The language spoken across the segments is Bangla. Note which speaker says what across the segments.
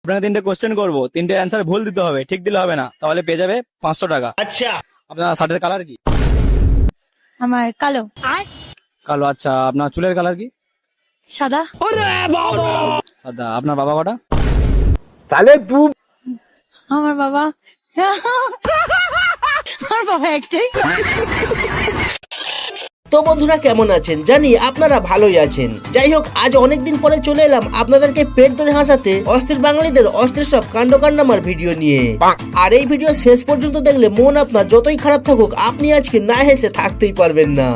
Speaker 1: আপনাকে 3টে কোশ্চেন করবো, 3টে অ্যান্সার ভুল দিতে হবে, ঠিক দিলে হবে না, তাহলে পেয়ে যাবে 500 টাকা। আচ্ছা, আপনার শার্টের কালার কি?
Speaker 2: আমার কালো।
Speaker 1: কালো। আচ্ছা, আপনার চুলের কালার কি?
Speaker 2: সাদা।
Speaker 1: সাদা। আপনার বাবা কটা?
Speaker 2: আমার বাবা আমার বাবা একটাই।
Speaker 3: তো বন্ধুরা কেমন আছেন? জানি আপনারা ভালোই আছেন। যাই হোক, আজ অনেকদিন পরে চলে এলাম আপনাদেরকে পেট ধরে হাসাতে অস্থির বাঙালিদের অস্থির সব কাণ্ড কান্ডামার ভিডিও নিয়ে। আর এই ভিডিও শেষ পর্যন্ত দেখলে মন আপনার যতই খারাপ থাকুক, আপনি আজকে না হেসে থাকতেই পারবেন না।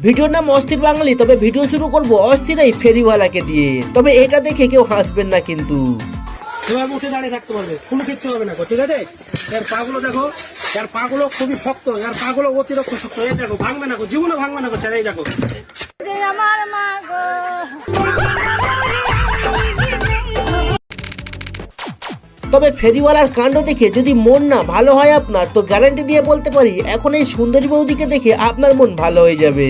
Speaker 3: ভিডিওর নাম অস্থির বাঙালি, তবে ভিডিও শুরু করব অস্থির এই ফেরিওয়ালাকে দিয়ে। তবে এটা দেখে কেউ হাসবেন না কিন্তু।
Speaker 4: এবার উঠে দাঁড়িয়ে থাকতে পারবে, কোনো কিচ্ছু হবে না, ঠিক আছে? এর পাগুলো দেখো, এর পাগুলো খুবই শক্ত, এর পাগুলো অতিরিক্ত শক্ত। এই দেখো, ভাঙবে না, জীবনে ভাঙবে না, এই দেখো।
Speaker 2: আমার মা গো।
Speaker 3: তবে ফেরিওয়ালার কাণ্ড দেখে যদি মন না ভালো হয় আপনার, তো গ্যারান্টি দিয়ে বলতে পারি এখন এই সুন্দরী বৌদিকে দেখে আপনার মন ভালো হয়ে যাবে।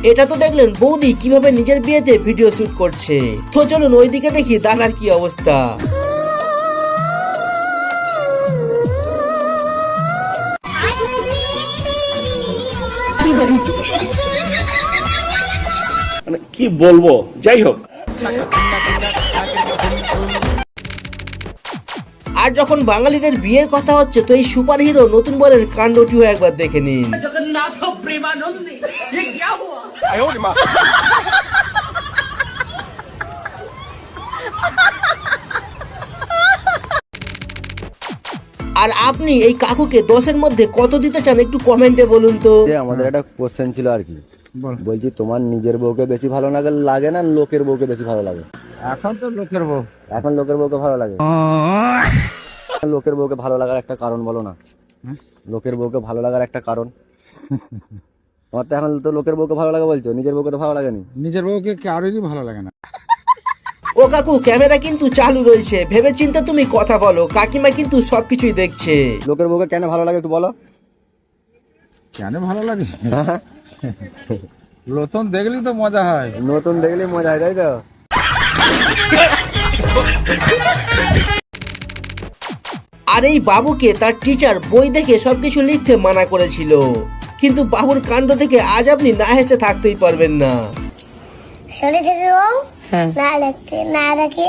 Speaker 3: এটা তো দেখলেন বৌদি কিভাবে নিজের বিয়েতে ভিডিও শুট করছে। তো চলুন ওইদিকে দেখি দাদার কি অবস্থা।
Speaker 4: মানে কি বলবো, যাই হোক।
Speaker 3: আর যখন বাঙালিদের বিয়ের কথা হচ্ছে, তো এই সুপার হিরো নতুন বরের কাণ্ডটিও একবার দেখে নিন। আর আপনি এই কাকুকে 10-এর মধ্যে কত দিতে চান একটু কমেন্টে বলুন তো।
Speaker 5: আমাদের একটা কোশ্চেন ছিল আর কি, বলছি তোমার নিজের বউকে বেশি ভালো লাগে না লোকের বউকে বেশি ভালো লাগে?
Speaker 6: এখন তো লোকের বউ।
Speaker 5: এখন লোকের বউকে ভালো লাগে। লোকের বউকে ভালো লাগার একটা কারণ বলো না। লোকের বউকে ভালো লাগার একটা কারণ। তোমার তো এখন তো লোকের বউকে ভালো লাগে বলছো, নিজের বউকে তো ভালো লাগেনি।
Speaker 6: নিজের বউকে কারোরই ভালো লাগে না।
Speaker 3: ও কাকু, ক্যামেরা কিন্তু চালু রয়েছে, ভেবে চিন্তে তুমি কথা বলো, কাকিমা কিন্তু সবকিছুই দেখছে।
Speaker 5: লোকের বউকে কেন ভালো লাগে একটু বলো।
Speaker 6: কেন ভালো লাগে? নতুন দেখলেই তো মজা হয়।
Speaker 5: নতুন দেখলেই মজা হয়, তাই তো?
Speaker 3: আর এই বাবুকে তার টিচার বই দেখে সবকিছু লিখতে মানা করেছিল, কিন্তু বাবুর কাণ্ড থেকে আজ আপনি না হেসে থাকতেই পারবেন না।
Speaker 7: শরীর থেকে না রেখে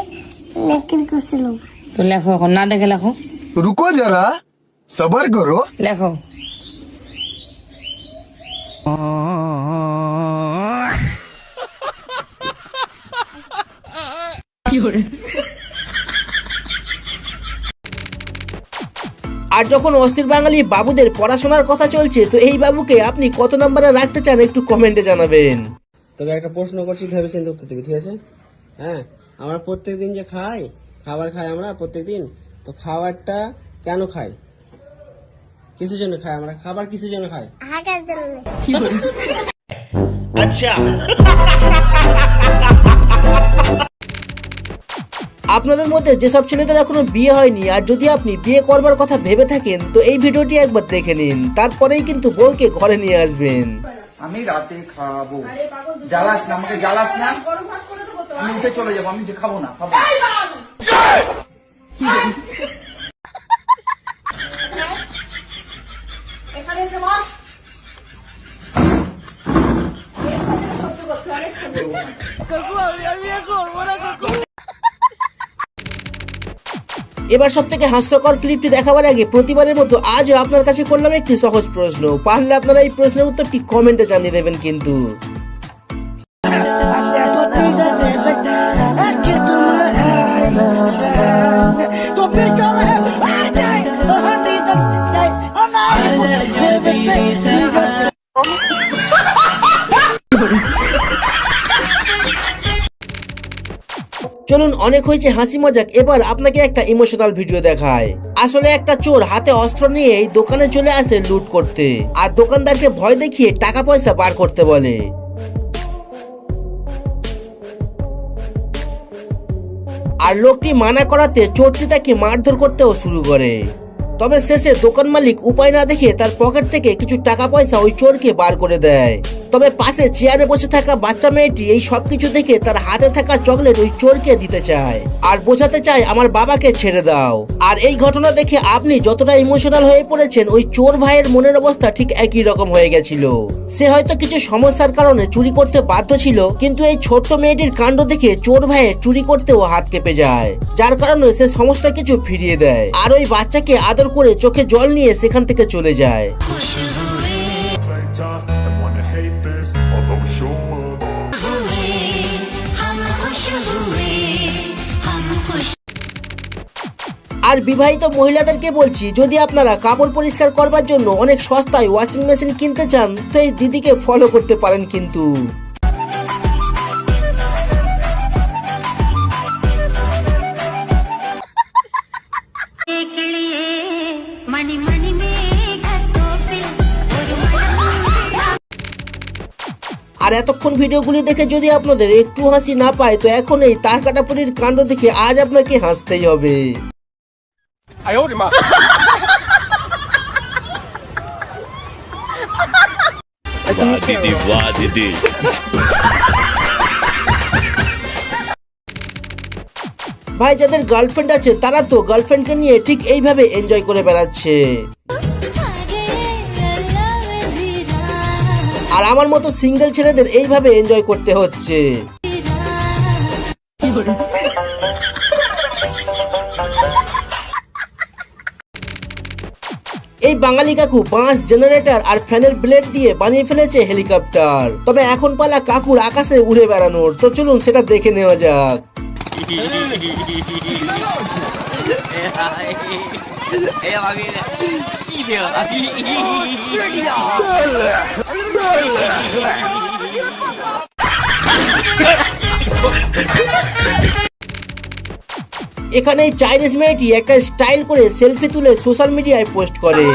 Speaker 7: নেকির করছিল।
Speaker 8: তো লেখো, এখন না দেখে লেখো।
Speaker 9: रुको जरा सबर करो।
Speaker 8: লেখো।
Speaker 3: আর যখন অস্থির বাঙালি বাবুদের পড়াশোনার কথা চলছে, তো এই বাবুকে আপনি কত নম্বরে রাখতে চান একটু কমেন্টে জানাবেন।
Speaker 10: তোকে একটা প্রশ্ন করছি, ভেবেচিন্তে উত্তর দিবি, ঠিক আছে? হ্যাঁ, আমরা প্রত্যেকদিন যে খাবার খাই আমরা প্রত্যেকদিন, তো খাবারটা কেন খাই? কিসের জন্য খাই আমরা? খাবার কিসের জন্য খাই?
Speaker 7: হাঁটার জন্য।
Speaker 4: আচ্ছা,
Speaker 3: আপনাদের মধ্যে যেসব ছেলেদের এখনো বিয়ে হয়নি, আর যদি আপনি বিয়ে করবার কথা ভেবে থাকেন, তো এই ভিডিওটি একবার দেখে নিন, তারপরেই কিন্তু বউকে ঘরে নিয়ে আসবেন।
Speaker 9: আমি রাতে খাবো। জ্বালাস না আমাকে, জ্বালাস না। আমি উঠে চলে যাবো, আমি যে খাবো না, খাবো না।
Speaker 3: এবার সব থেকে হাস্যকর ক্লিপটি দেখাবার আগে প্রতিবারের মতো আজও আপনার কাছে করলাম একটি সহজ প্রশ্ন, পারলে আপনারা এই প্রশ্নের উত্তরটি কমেন্টে জানিয়ে দেবেন কিন্তু। চলুন অনেক হয়েছে হাসি মজাক, এবার আপনাকে একটা ইমোশনাল ভিডিও দেখায়। আসলে একটা চোর হাতে অস্ত্র নিয়ে এই দোকানে চলে আসে লুট করতে, আর দোকানদারকে ভয় দেখিয়ে টাকা পয়সা বার করতে বলে। আর লোকটি মানা করাতে চোরটি তাকে মারধর করতেও শুরু করে। তবে শেষে দোকান মালিক উপায় না দেখে তার পকেট থেকে কিছু টাকা পয়সা ওই চোরকে বার করে দেয়। তবে পাশে চেয়ারে বসে থাকা বাচ্চা মেয়েটি এই সবকিছু দেখে তার হাতে থাকা চকলেট ওই চোরকে দিতে চায় আর বোঝাতে চায় আমার বাবাকে ছেড়ে দাও। আর এই ঘটনা দেখে আপনি যতটা ইমোশনাল হয়ে পড়েছেন, ওই চোর ভাইয়ের মনের অবস্থা ঠিক একই রকম হয়ে গেছিল। সে হয়তো কিছু সমস্যার কারণে চুরি করতে বাধ্য ছিল, কিন্তু এই ছোট্ট মেয়েটির কাণ্ড দেখে চোর ভাইয়ের চুরি করতেও হাত কেঁপে যায়, যার কারণে সে সমস্ত কিছু ফিরিয়ে দেয় আর ওই বাচ্চাকে আদর করে চোখে জল নিয়ে সেখান থেকে চলে যায়। আর বিবাহিত মহিলাদেরকে বলছি, যদি আপনারা কাপড় পরিষ্কার করবার জন্য অনেক সস্তায় ওয়াশিং মেশিন কিনতে চান, তো এই দিদিকে ফলো করতে পারেন কিন্তু। আর এতক্ষণ ভিডিওগুলি দেখে যদি আপনাদের একটু হাসি না পায়, তো এখন এই তার কাটাপুরির কাণ্ড দেখে আজ আপনাকে হাসতেই হবে। ভাই, যাদের গার্লফ্রেন্ড আছে তারা তো গার্লফ্রেন্ডকে নিয়ে ঠিক এইভাবে এনজয় করে বেড়াচ্ছে। আর আমার মতো সিঙ্গেল ছেলেদের এইভাবে এনজয় করতে হচ্ছে। এই বাঙালি কাকু বাঁশ, জেনারেটর আর ফ্যানের ব্লেড দিয়ে বানিয়ে ফেলেছে হেলিকপ্টার। তবে এখন পালা কাকুর আকাশে উড়ে বেড়ানোর, তো চলুন সেটা দেখে নেওয়া যাক। এখানে চাইনিজ মেয়েটি একটা স্টাইল করে সেলফি তুলে সোশ্যাল মিডিয়ায় পোস্ট করে।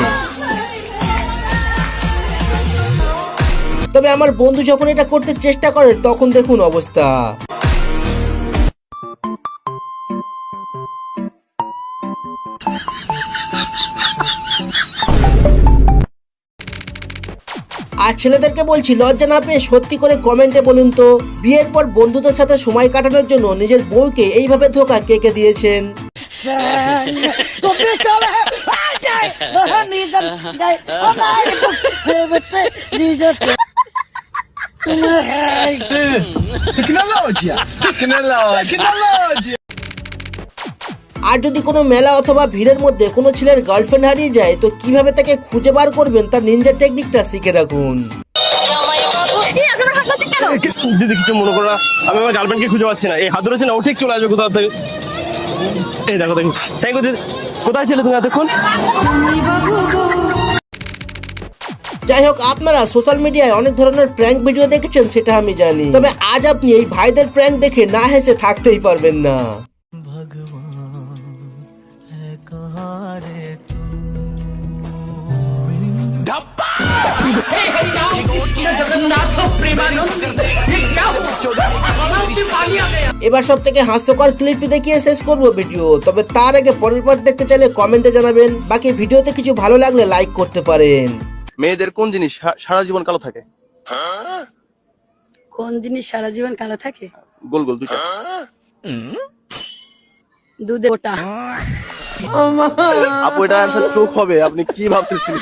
Speaker 3: তবে আমার বন্ধু যখন এটা করতে চেষ্টা করে, তখন দেখুন অবস্থা। আর ছেলেদেরকে বলছি, লজ্জা না পেয়ে সত্যি করে কমেন্টে বলুন তো, বিয়ের পর বন্ধুদের সাথে সময় কাটানোর জন্য নিজের বউকে এইভাবে ধোঁকা কে কে দিয়েছেন? আর যদি কোনো মেলা অথবা ভিড়ের মধ্যে কোনো ছেলের গার্লফ্রেন্ড হারিয়ে যায়, তো কিভাবে তাকে খুঁজে বার করবেন তার নিনজা টেকনিকটা শিখে রাখুন।
Speaker 1: দিদি কিছু মনে করো না, আমি আমার গার্লফ্রেন্ডকে খুঁজে পাচ্ছি না। এই হাত ধরেছে না, ও ঠিক চলে আসবে কোথাও থেকে। এই দেখো দেখো, থ্যাংক ইউ দিদি। কোথায় ছিলে তুমি এতক্ষণ?
Speaker 3: যাই হোক, আপনারা সোশ্যাল মিডিয়ায় অনেক ধরনের প্র্যাঙ্ক ভিডিও দেখেছেন, সেটা আমি জানি। তবে আজ আপনি এই ভাইদের প্র্যাঙ্ক দেখে না হেসে থাকতেই পারবেন না। এবার সব থেকে হাস্যকর ক্লিপটি দেখিয়ে শেষ করবো ভিডিও। তবে তার আগে পরের পার্ট দেখতে চাইলে কমেন্টে জানাবেন। বাকি ভিডিওতে কিছু ভালো লাগলে লাইক করতে পারেন।
Speaker 5: মেয়েদের কোন জিনিস সারা জীবন কালো থাকে?
Speaker 2: কোন জিনিস সারা জীবন কালো থাকে?
Speaker 5: গোল গোল দুইটা।
Speaker 2: দুধে ওটা।
Speaker 5: আপু, এটা অ্যান্সার চোখ হবে। আপনি কি ভাবতেছেন?